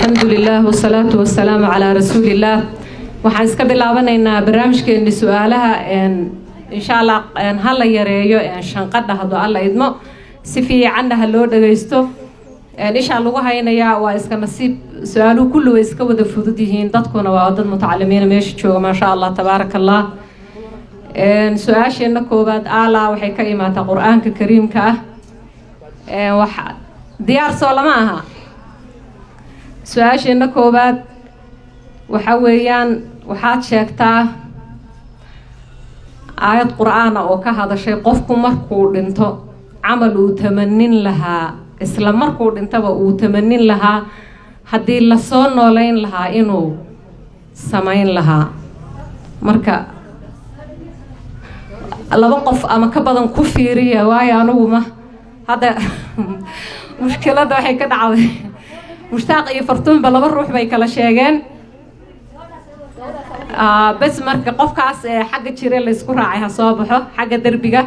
الحمد لله والصلاة والسلام على رسول الله. waxaan iska bilaabaneynaa barnaamijkeena su'aalaha insha Allah hal yareeyo shanqadha hadoo alla idmo si fiican loo dhageysto insha Allah lagu haynayaa waa iska nasiib su'aaluhu kullu way iska wada fudud yihiin dadkuna waa dad mutacalimiin meesha jooga ma sha Allah tabarakallah su'aasheena koobaad ala waxay ka imaataa quraanka kariimka ah waxa diyaar soo lama aha su'aasheena koobaad waxa weeyaan waxaad sheegtaa aayad quraan oo ka hadashay qofku markuu dhinto amal uu tamanin lahaa isla markuu dhintaba uu tamanin lahaa hadii la soo nooleyn lahaa inuu sameyn lahaa marka laba qof ama ka badan ku fiiriya waayo anigu ma hada mushkilada waxay ka dhacday mushtaaq iyo fartuun ba laba ruux bay kala sheegeen bas marka qofkaas xagga jire la isku raacay ha soo baxo xagga darbiga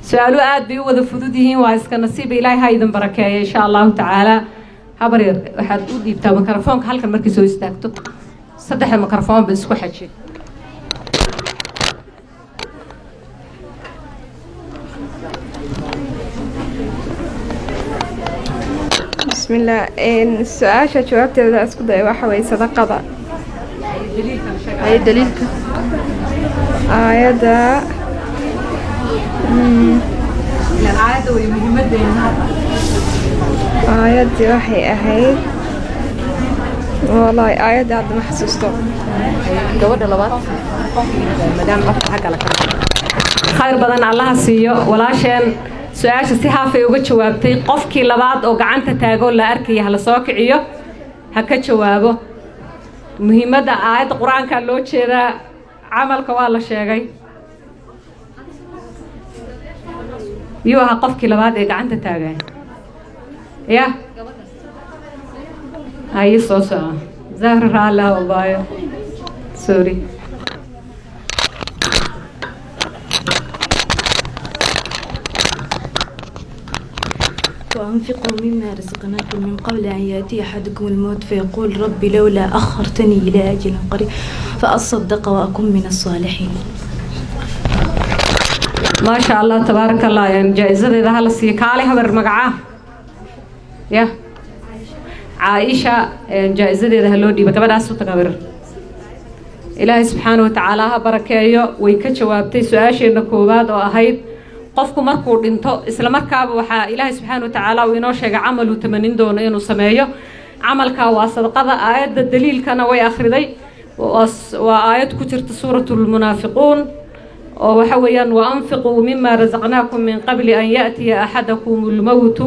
su'aalu aad bay wada fudud yihiin waa iska nasiib Ilaahay ha idin barakeeyo insha Allah ta'ala habar yar waxaad u dhiibtaa mikrofoonka halkan markii soo istaagto saddex mikrofoon ba isku xaji بسم الله السؤال جوابت هذا اسكو داي waxa way sadaqada ay daliilka aayada la aayada way muhiimadeena aayada waxay ahayd wallahi aayada aad ma xasuusto gabadha labaad madam qofka xagga la khayr badan Allah siiyo walaasheen su'aasha si haafay uga jawaabtay qofkii labaad oo gacanta taago la arkay hal soo kiciyo ha ka jawaabo muhiimada aayada quraanka loo jeeda amalka waa la sheegay iyo ha qofkii labaad ee gacanta taagay ya ay soo zahra Allah wabayo sorry وأنفقوا مما رزقناكم من قبل أن يأتي أحدكم الموت فيقول ربي لولا أخرتني إلى أجل قريب فأصدق وأكون من الصالحين. ما شاء الله تبارك الله يعني جائزة إذا هلا سيكالي هبر مقعة يا عائشة جائزة إذا هلو دي بكبر أسو تكبر إلهي سبحانه وتعالى بركايو ويكتشوابتي سؤاشي النكوبات وأهيد qofku markuu dhinto isla markaaba waxa Ilaahay subhanahu wa ta'ala uu inoo sheegay amal uu tamanin doono inuu sameeyo amalka waa sadaqada aayada daliilkana way akhriday waa aayad ku jirta suuratul munaafiquun oo waxa weeyaan wa anfiqu mimma razaqnakum min qabli an ya'tiya ahadakumul maut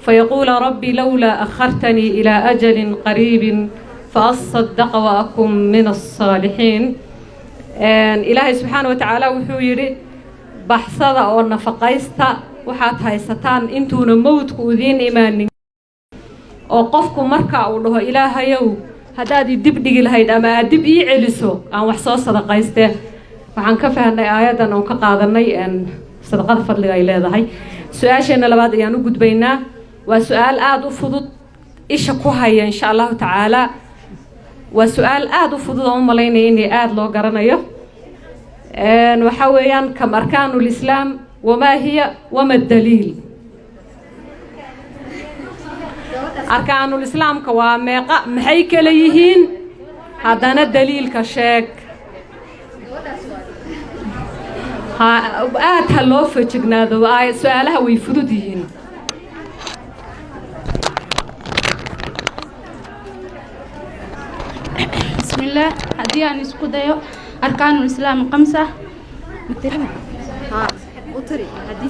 fayaqula rabbi lawla akhartani ila ajalin qaribin faasaddaqa wa akum min as-salihin Ilaahay subhanahu wa ta'ala wuxuu yiri baxsada oo nafaqaysta waxaad haysataan intuuna mawdku idin imaanin oo qofku marka uu dhaho ilaahayow hadaad dib dhigi lahayd ama dib ii celiso aan wax soo sadaqaystay waxaan ka fahnay aayadan oo ka qaadanay sadaqada fadliga ay leedahay su'aasheena labaad ayaan u gudbaynaa waa su'aal aad u fudud isha ku haya insha Allah ta'ala waa su'aal aad u fudud oo malaynay in aad loo garanayo وحويان كم أركان الإسلام وما هي وما الدليل أركان الإسلام كوامقة محيك ليهين هذا الدليل كشك آت هلو فتشقنا ذو سؤالها ويفردين بسم الله هدي أن يسكديو أركان الإسلام 5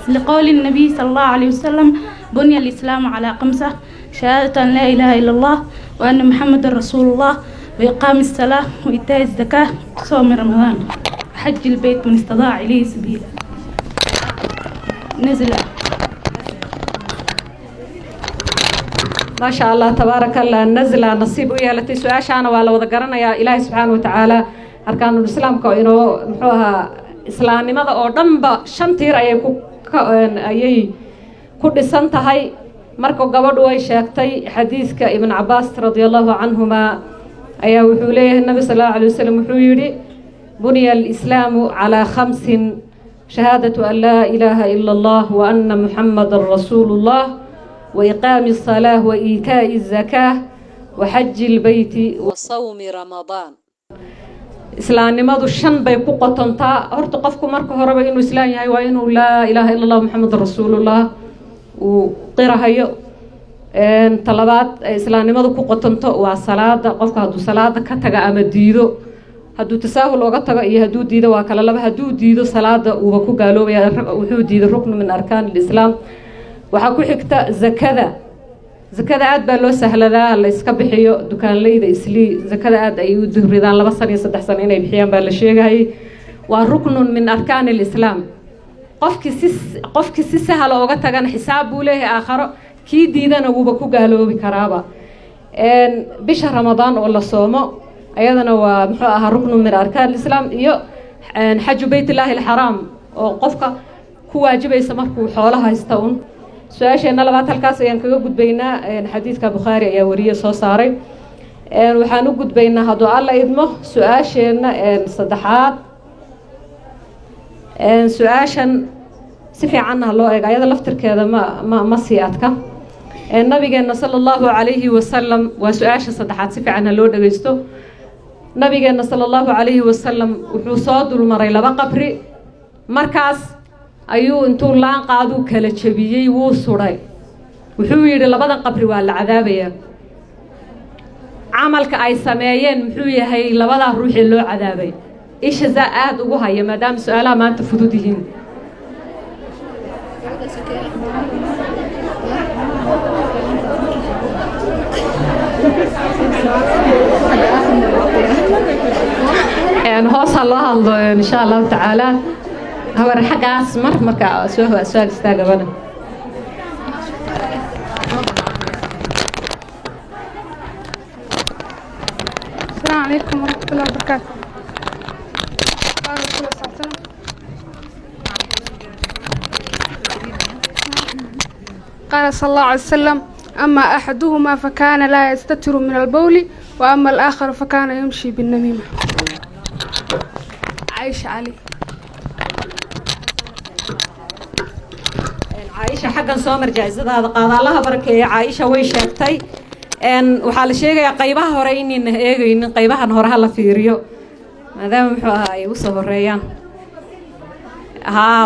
لقول النبي صلى الله عليه وسلم بني الإسلام على 5 شهادة أن لا إله إلا الله وأن محمد رسول الله وإقام الصلاة وإيتاء الزكاة وصوم رمضان وحج البيت من استطاع إليه سبيلا نزل ما شاء الله تبارك الله نزل نصيب ويا التي سؤاشانا ولا وذكرنا يا إلهي سبحانه وتعالى أركان الإسلام كإنه محوها إسلام لماذا أردن بشنتير أي كل سنة هاي marka gabadhu way sheegtay xadiiska ibn Abbas radiyallahu anhuma ayaa wuxuu leeyahay nabi sallallahu alayhi wasallam wuxuu yiri buniya al-islamu ala khamsin shahadatu an la ilaha illa Allah wa anna muhammadar rasulullah wa iqami as-salah wa ita'i az-zakah wa hajji al-bayt wa sawm ramadan islaamnimadu shan bay ku qotontaa horta qofku marka horeba inuu islaam yahay waa inuu la ilaha illa Allah muhammadar rasulullah uu qirahayo talabaad islaamnimadu ku qotonto waa salaada qofka haduu salaada ka taga ama diido haduu tasaahul uga tago iyo haduu diido waa kala laba haduu diido salaada uu ku gaaloobaya wuxuu diido rukn min arkaan al-islam waxa ku xigta zakada aad baa loo sahladaa la iska bixiyo dukaanleyda isli zakada aad ay u duhridaan 2 sano iyo 3 sano inay bixiyaan baa la sheegay waa rukn min arkaan al-islam qofki si sahal uga tagan xisaab buu leeyahay aakhiro kii diidana wuuba ku gaaloobi karaaba bisha ramadaan oo la soomo ayadana waa muxuu ahaa rukn min arkaan al-islam iyo xajju baytillahi al-haram oo qofka ku waajibaysa markuu xoolaha haysto su'aasheena labaad halkaas ayaan kaga gudbaynaa xadiiska Bukhari ayaa wariye soo saaray waxaan u gudbaynaa haduu alla idmo su'aasheena saddexaad su'aashan si fiican loo eego ayada laftirkeeda ma sii adka nabigeena sallallahu alayhi wasallam waa su'aasha saddexaad si fiican loo dhageysto nabigeena sallallahu alayhi wasallam wuxuu soo dulmaray 2 qabri markaas ayuu intuu laan qaadu kala jabiyay wuu suray wuxuu yiri labadan qabri waa la cadaabaya amalka ay sameeyeen muxuu yahay labada ruux ee loo cadaabay isha aad ugu haya maadaama su'aalaha maanta fudud yihiin hoos الله الله إن شاء الله تعالى هو الحق أسمر مركا سؤال استاجبنا السلام عليكم ورحمة الله وبركاته. قال رسول الله صلى الله عليه وسلم قال صلى الله عليه وسلم أما أحدهما فكان لا يستتر من البول وأما الآخر فكان يمشي بالنميمة. عائشة علي عائشة حقا سومر جائزة هذا قاضى الله بركة عائشة ويشاكتي waxaa la sheegayaa qaybaha hore in eegaynin qaybahan hore la fiiriyo maadaama muxuu ahaa ay u soo horeeyaan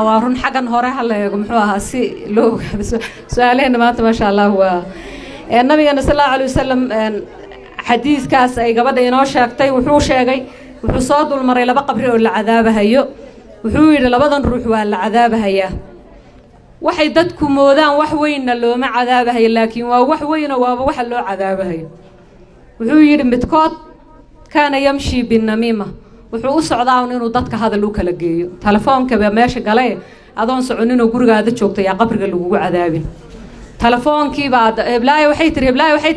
waa run xagan hore la eego muxuu ahaa si loo su'aalaheena maanta ma sha Allah waa nabiga sallallahu alayhi wasallam xadiiskaas ay gabadha inoo sheegtay wuxuu sheegay wuxuu soo dulmaray 2 qabri oo la cadaabahayo wuxuu yiri labadan ruux waa la cadaabahayaa waxay dadku moodaan wax weyn looma cadaabahay laakiin waa wax weyn oo waxa loo cadaabahay wuxuu yiri midkood kana yamshi bin namima wuxuu u socdaa inuu dadka hadal u kala geeyo telefoonka ba meesha galay adoon soconin oo gurigaada joogto yaa qabriga lagu cadaabin telefoonkii baad heblaay waxay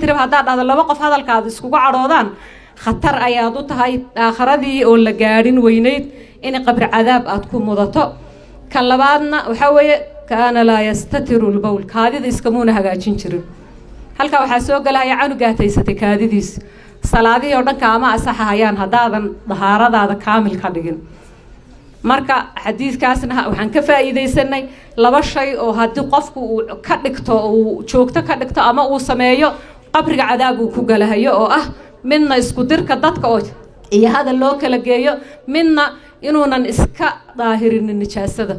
tiri hadaa dhado 2 qof hadalkaada isku caroodaan khatar ayaad u tahay aakhiradii oo la gaarin weyneyd in qabri cadaab aad ku mudato kan labaadna waxa weeye kana la yastatiru al-bawl kaadida iskamuuna hagaajin jirin halka waxa soo galaya canugaataysatay kaadidiis salaadii oo dhan kaama asaxayaan hadaadan dahaaradaada kaamil ka dhigin marka xadiiskaasna waxaan ka faa'iideysanay 2 shay oo hadii qofku uu ka dhigto uu joogto ka dhigto ama uu sameeyo qabriga cadaab uu ku galahayo oo ah midna isku dirka dadka oo iyo hada loo kala geeyo midna inuunan iska daahirin nijaasada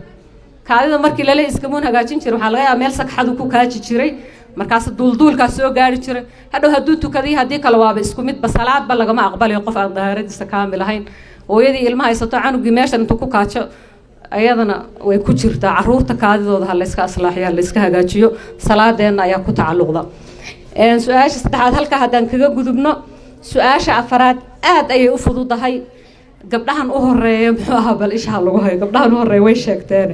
kaadida markii la leeyahay iskamuun hagaajin jiray waxa laga yaabaa meel sagxadu ku kaaji jiray markaas duulduulka soo gaari jiray haduu tukadii hadii kala waaba isku mid basalaad ba laga ma aqbalayo qof aan daahiradiisa kaamil ahayn hooyadii ilmaha haysato canugi meeshan intuu ku kaajo ayadana way ku jirtaa caruurta kaadidooda hal iska aslaaxiyo la iska hagaajiyo salaadeena ayaa ku tacalluqda su'aasha saddexaad halka hadaan kaga gudubno su'aasha afaraad aad ayay u fududahay gabdhahan u horeeyay muxuu ahaa bal isha lagu hayo gabdhahan u horeeyay way sheegteen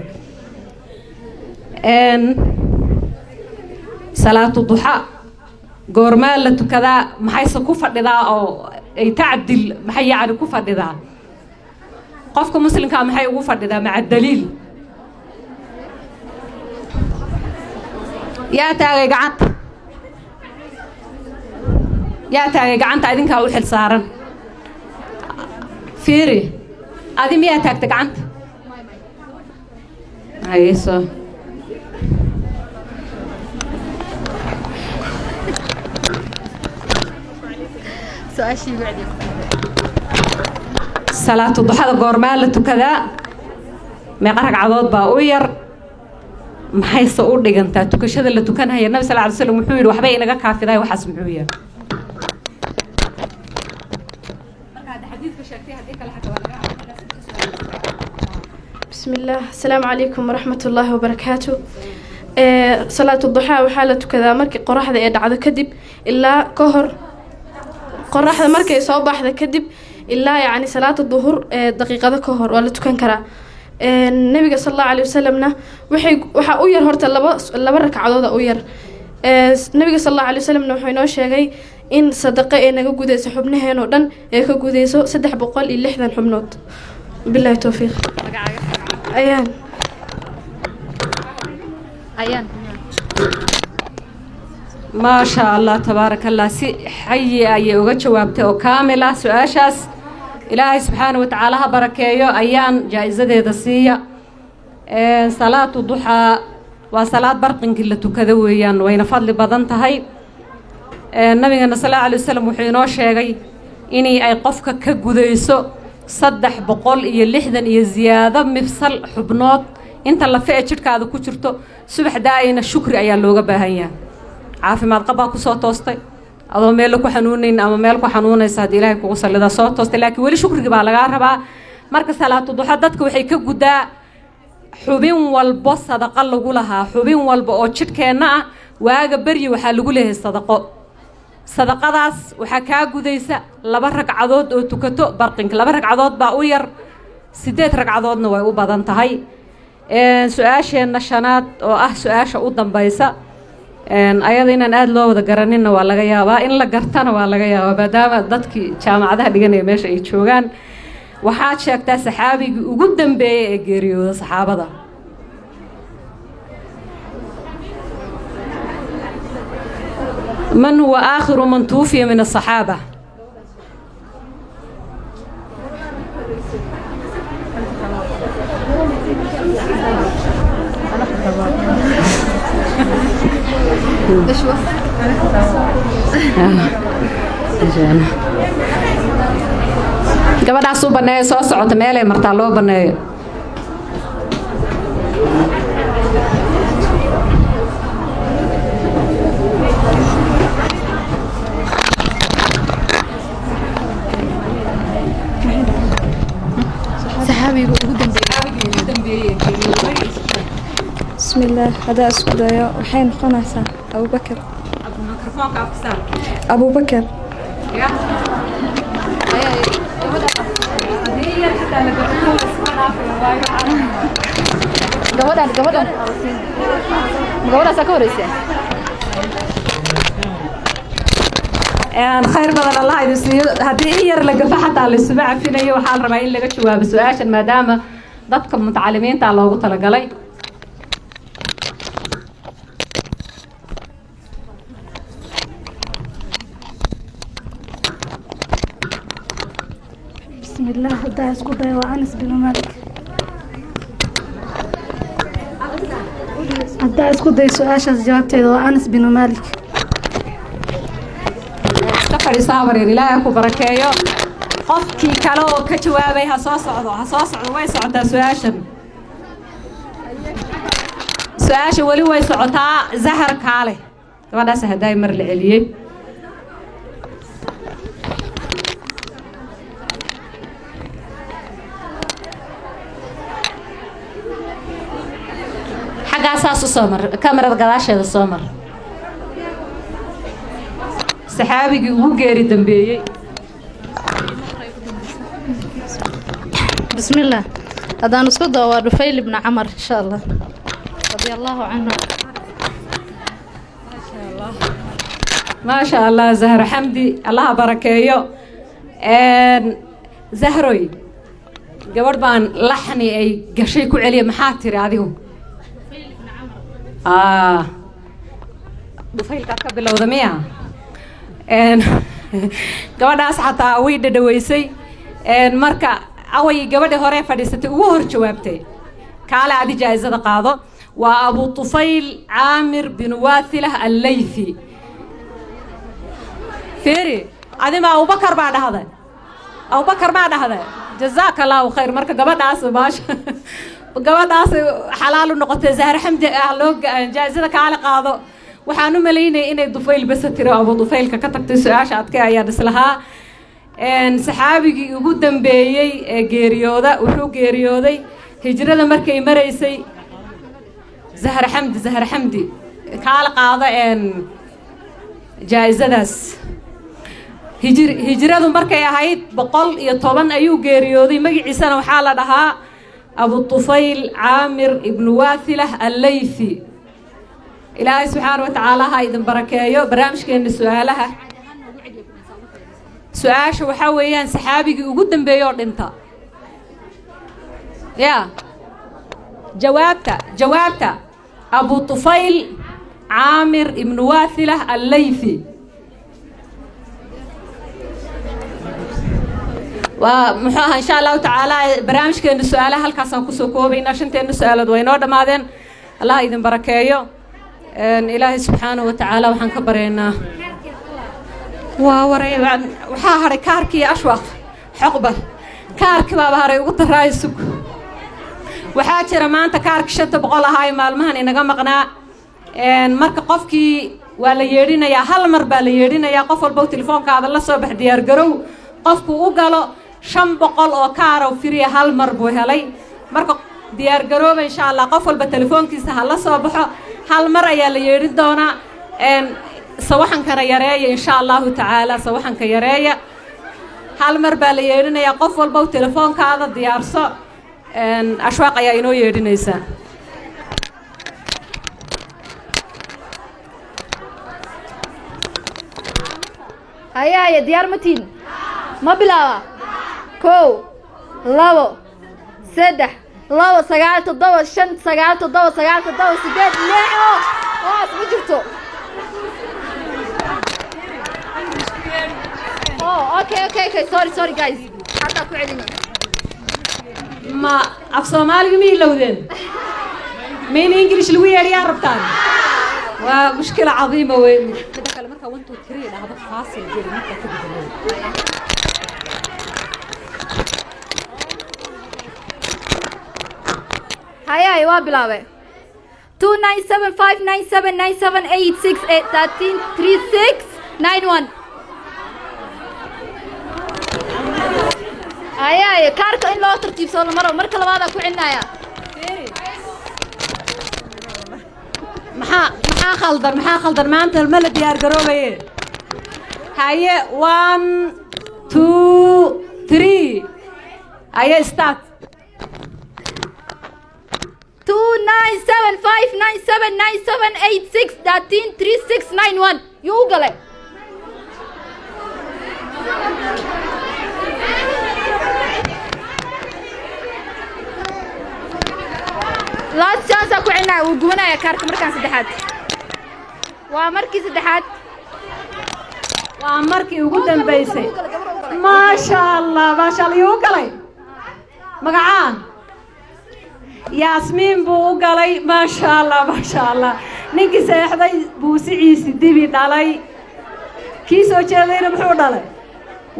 salaatu duha goorma la tukadaa maxay ku fadhidaa oo ay taadil maxay yaani ku fadhidaa qofka muslimka maxay ugu fadhidaa maca daliil yaa taagay gacanta yaa taagay gacanta idinkaa u xil saaran fiiri adi miyaa taagta gacanta hayso salaatu duxada goormaa la tukadaa meeqa ragcadood baa u yar maxayse u dhigantaa tukashada la tukanaya nabi sal ly slam wuxuu yidhi waxbay inaga kaafidaay waxaas muxuu yahay بسم الله السلام عليكم ورحمة الله وبركاته صلاة الضحى وحالة كذا مركي قرح ذا يدعى كذب إلا كهر قرح ذا مركي صباح ذا كذب إلا يعني صلاة الظهر دقيقة ذا كهر ولا تكن كرا النبي صلى الله عليه وسلم وحا أوير هرت لبا ركعة ذا أوير النبي صلى الله عليه وسلم وحي نو شيغي إن صدقة إنك جوديس حبنها نودن إيك جوديسو سدح بقول اللي حدا حبنود بالله التوفيق أيان ما شاء الله تبارك الله سي حي أي وجه جوابته كاملة سؤاشاس إلهي سبحانه وتعالى بركيه أيان جائزة دسية صلاة الضحى وصلاة برقن كلها كذويان وين فضل بدنتهاي النبي صلى الله عليه وسلم وحينو شيغي إني أي قفك كجوديسو صدح بقول إيه لحدا إيه زيادة مفصل حبنات أنت اللي فئة شركة هذا كشرته سبح داينا الشكر أيان لوجا بهايا عافي ما تقبل كصوت توستي أضو مالك وحنونين أما مالك وحنون يسعد إلهي كوصل لذا صوت توستي لكن ولي شكر جبال جاربا مركز صلاة الضحى دتك وحي كجودا حبين والبص صدق الله جولها حبين والبقوتشت كنا واجب بري وحال جوله الصدقاء صدقadaas waxa ka gudaysa laba ragcadood oo tukato barqinka laba ragcadood baa u yar 8 ragcadoodna way u badan tahay su'aasheena shanaad oo ah su'aasha u dambaysa ayada inaan aad loo wada garanina waa laga yaabaa in la gartana waa laga yaabaa maadaama dadkii jaamacadaha dhiganaya meesha ay joogaan waxaad sheegtaa saxaabigii ugu dambeeyay ee geeriyooda saxaabada من هو آخر من توفي من الصحابة؟ gabadhaas u baneeyo soo socota meel ay martaa loo baneeyo بسم الله هذا اسكودايا وحين خناسة أبو بكر أبو بكر خير بدل الله يدسي هذه ير لقى حتى على السباع فينا وحال ربعين لقى جواب سؤال ما دام ضدكم متعلمين تعالوا وقت لقلي بسم الله هذا اسكودايا وأنس بن مالك هذا اسكودايا سؤال جوابته وأنس بن مالك سفر صابر إلهي أكو بركايو قفكي كالو كجوابي هصاصعدو way socotaa su-aasha wali way socotaa zahar kaale gabadhaas haday mar la celiyay xagaasaas u soo mar kamarada gadaasheeda soo mar saxaabigii ugu geeri dambeeyay بسم الله هذا نسكت ورفيل بن عمر إن شاء الله رضي الله عنه ما شاء الله زهر حمدي الله بركايو زهروي قبل بان لحني أي قشي كل عليه محاتر هذيهم رفيل بن عمر رفيل كاتب لو ذميها gabadhaas xataa way dhadhaweysay marka away gabadha hore fadhiisatay ugu hor jawaabtay kaale adi jaa'izada qaado waa Abu Tufayl Aamir bin Waathilah al-Laythi firi adi ma Abu Bakar baa dhahday Abu Bakar ma dhahday jazakallahu khayr marka gabadhaas baash gabadhaas xalaal u noqotay Zahra Xamdi loo jaa'izada kaale qaado waxaan u maleynay inay Tufayl bas tiro Abu Tufaylka ka tagtay su'aasha adkay ayaa islahaa saxaabigii ugu dambeeyay ee geeriyooda wuxuu geeriyooday hijrada markay maraysay Zahra Xamdi kaala qaada jaa'izadaas hijradu markay ahayd 110 ayuu geeriyooday magaciisana waxaa la dhahaa Abu Tufayl Aamir ibn Waathilah al-Laythi ilaahay subxaanahu wa ta'aala ha idin barakeeyo barnaamijkeena su'aalaha su'aasha waxa weeyaan saxaabigii ugu dambeeyay oo dhinta يا جوابته أبو طفيل عامر ابن واثلة الليثي ومحاها إن شاء الله تعالى برامج كأن السؤال هل كاسم كسوكو بين عشان السؤال دوينور دمادين الله يدين بركايو إلهي سبحانه وتعالى وحن كبرينا ووري وحاها كاركي أشواق حقبة كارك بابا هاري وقت الرايسك waxaa jira maanta kaarka 500 ahay maalmahan inaga maqnaa marka qofkii waa la yeedhinayaa hal mar baa la yeedhinayaa qof walba telefoonkaada la soo bax diyaar garow qofku u galo 500 oo kaar oo free hal mar buu helay marka diyaar garooba insha Allah qof walba telefoonkiisa ha la soo baxo hal mar ayaa la yeedhin doonaa sawaxankana yareeya insha Allah ta'ala sawaxanka yareeya hal mar baa la yeedhinayaa qof walba telefoonkaada diyaarso أشواق يا إنو يدينيسا هيا ديار متين ما بلا كو لابو سدح لابو سقالت الضوء شنت سقالت الضوء سديد ليعو واس مجرتو اوكي سوري جايز حتى كعلني ما أفصومالي مين لودين مين إنجليش الوير يا ربطان ومشكلة عظيمة وين كده كلامك وانتو تريد هذا فاصل جدا متى كده هيا وابلاوي 297597978688133691 هيا كاركو إن لو ترتيب صار مرة لبعضها كو عنايا محا خلدر ما أنت الملك ديار قروبي هيا 1 2 3 هيا ستارت 2975979786133691 يوغلي last chance aku cina uguna ya kaarka markaan saddexaad waa markii saddexaad waa markii ugu dambeysay ma sha Allah yuu galay magacaan Yasmin buu galay ma sha Allah ninkii seexday buu siciisi dibi dhalay kii soo jeedayna muxuu dhalay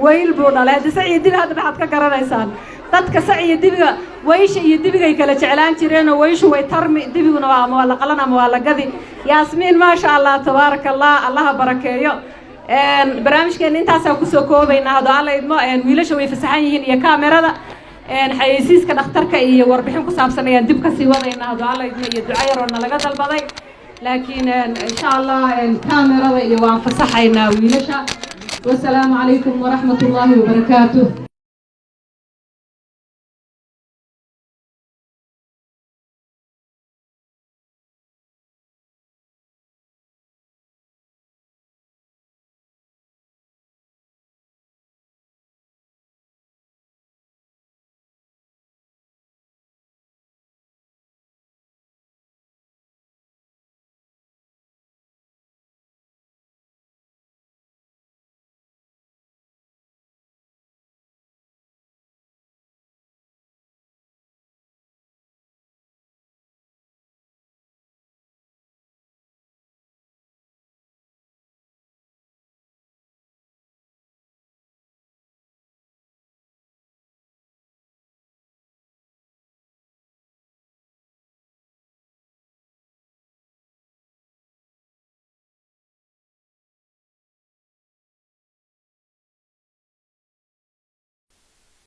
wayl buu dhalay hadda siciid dibi hadda maxaad ka garanaysaan dadka saciid dibiga weysha iyo dibiga kala jeclaan jireen oo weyshu way tarmi dibiguna waa la qalan ama waa la gadi Yasmin ma sha Allah tabarakallah Allah barakeeyo barnaamijkeena intaas aan ku soo koobaynaa hada alla idmo wiilasha way fasaxan yihiin iyo kaamirada xayeysiiska dhakhtarka iyo warbixin ku saabsan ayaan dib ka sii wadaynaa hada alla idmo iyo ducayar oo laga dalbaday laakiin insha Allah kaamirada iyo waan fasaxaynaa wiilasha والسلام عليكم ورحمة الله وبركاته